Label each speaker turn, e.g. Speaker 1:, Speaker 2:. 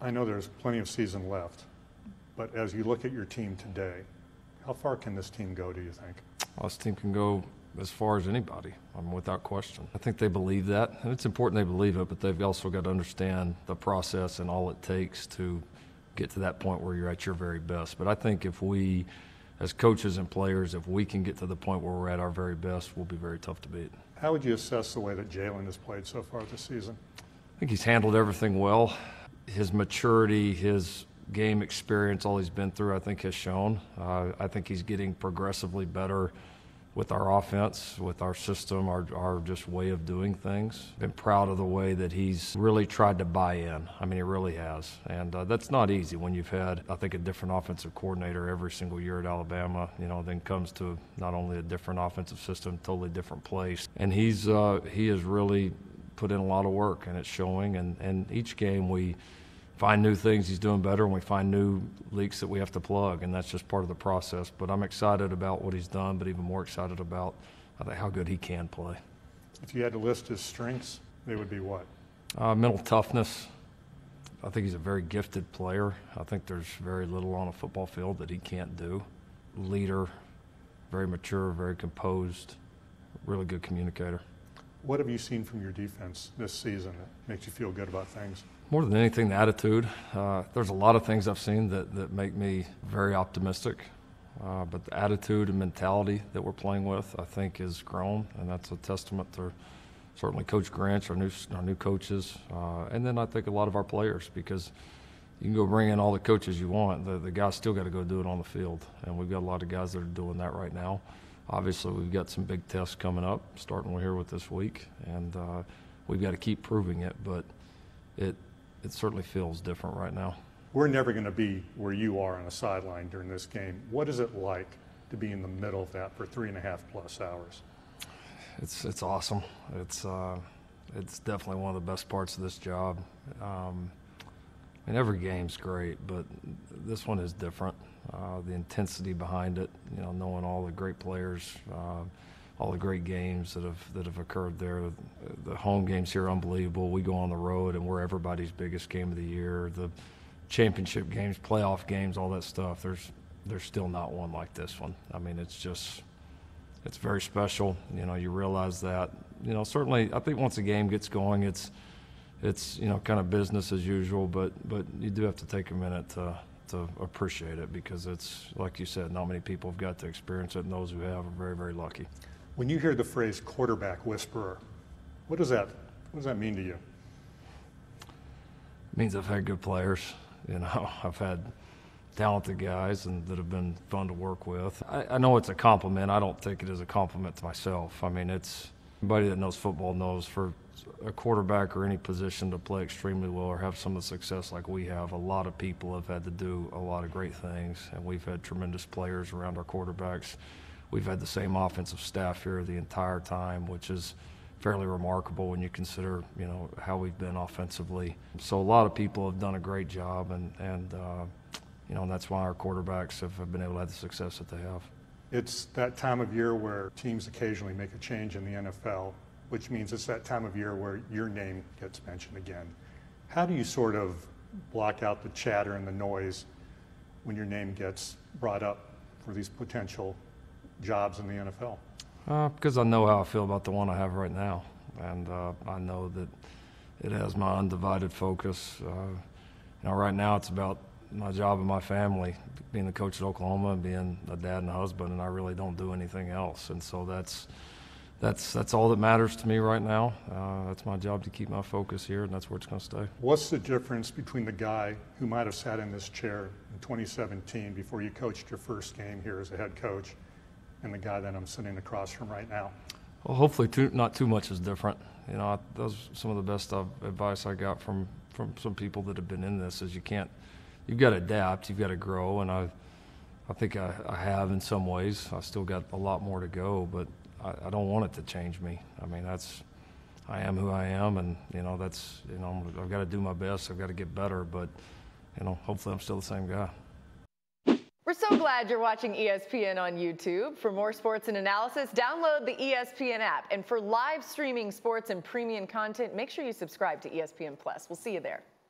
Speaker 1: I know there's plenty of season left, but as you look at your team today, how far can this team go, do you think?
Speaker 2: Well, this team can go as far as anybody, without question. I think they believe that, and it's important they believe it, but they've also got to understand the process and all it takes to get to that point where you're at your very best. But I think if we, as coaches and players, if we can get to the point where we're at our very best, we'll be very tough to beat.
Speaker 1: How would you assess the way that Jalen has played so far this season?
Speaker 2: I think he's handled everything well. His maturity, his game experience, all he's been through, I think has shown. I think he's getting progressively better with our offense, with our system, our just way of doing things. Been proud of the way that he's really tried to buy in. He really has. And that's not easy when you've had, I think, a different offensive coordinator every single year at Alabama, then comes to not only a different offensive system, totally different place. And he has really put in a lot of work, and it's showing. And each game we find new things he's doing better, and we find new leaks that we have to plug, and that's just part of the process. But I'm excited about what he's done, but even more excited about how good he can play.
Speaker 1: If you had to list his strengths, they would be what?
Speaker 2: Mental toughness. I think he's a very gifted player. I think there's very little on a football field that he can't do. Leader, very mature, very composed, really good communicator.
Speaker 1: What have you seen from your defense this season that makes you feel good about things?
Speaker 2: More than anything, the attitude. There's a lot of things I've seen that make me very optimistic. But the attitude and mentality that we're playing with, I think, has grown, and that's a testament to certainly Coach Grinch, our new coaches, and then I think a lot of our players, because you can go bring in all the coaches you want. The guys still got to go do it on the field, and we've got a lot of guys that are doing that right now. Obviously, we've got some big tests coming up, starting here with this week, and we've got to keep proving it, but it certainly feels different right now.
Speaker 1: We're never going to be where you are on a sideline during this game. What is it like to be in the middle of that for 3.5+ hours?
Speaker 2: It's awesome. It's definitely one of the best parts of this job. Every game's great, but this one is different. The intensity behind it, knowing all the great players, all the great games that have occurred there. The home games here are unbelievable. We go on the road, and we're everybody's biggest game of the year. The championship games, playoff games, all that stuff. There's still not one like this one. It's very special. You realize that. Certainly, I think once a game gets going, it's kind of business as usual. But you do have to take a minute to appreciate it, because it's, like you said, not many people have got to experience it, and those who have are very, very lucky.
Speaker 1: When you hear the phrase quarterback whisperer, what does that mean to you?
Speaker 2: It means I've had good players. I've had talented guys and that have been fun to work with. I know it's a compliment. I don't take it as a compliment to myself. It's anybody that knows football knows for a quarterback or any position to play extremely well or have some of the success like we have, a lot of people have had to do a lot of great things, and we've had tremendous players around our quarterbacks. We've had the same offensive staff here the entire time, which is fairly remarkable when you consider, how we've been offensively. So a lot of people have done a great job, and that's why our quarterbacks have been able to have the success that they have.
Speaker 1: It's that time of year where teams occasionally make a change in the NFL, which means it's that time of year where your name gets mentioned again. How do you sort of block out the chatter and the noise when your name gets brought up for these potential jobs in the NFL?
Speaker 2: Because I know how I feel about the one I have right now, and I know that it has my undivided focus. Right now it's about my job and my family, being the coach at Oklahoma and being a dad and a husband, and I really don't do anything else. And so that's all that matters to me right now. That's my job to keep my focus here, and that's where it's going to stay.
Speaker 1: What's the difference between the guy who might have sat in this chair in 2017 before you coached your first game here as a head coach and the guy that I'm sitting across from right now?
Speaker 2: Well, hopefully not too much is different. Those are some of the best advice I got from some people that have been in this is you've got to adapt, you've got to grow, and I think I have in some ways. I still got a lot more to go, but I don't want it to change me. I am who I am, and I've got to do my best. I've got to get better, but hopefully I'm still the same guy.
Speaker 3: We're so glad you're watching ESPN on YouTube. For more sports and analysis, download the ESPN app. And for live streaming sports and premium content, make sure you subscribe to ESPN Plus. We'll see you there.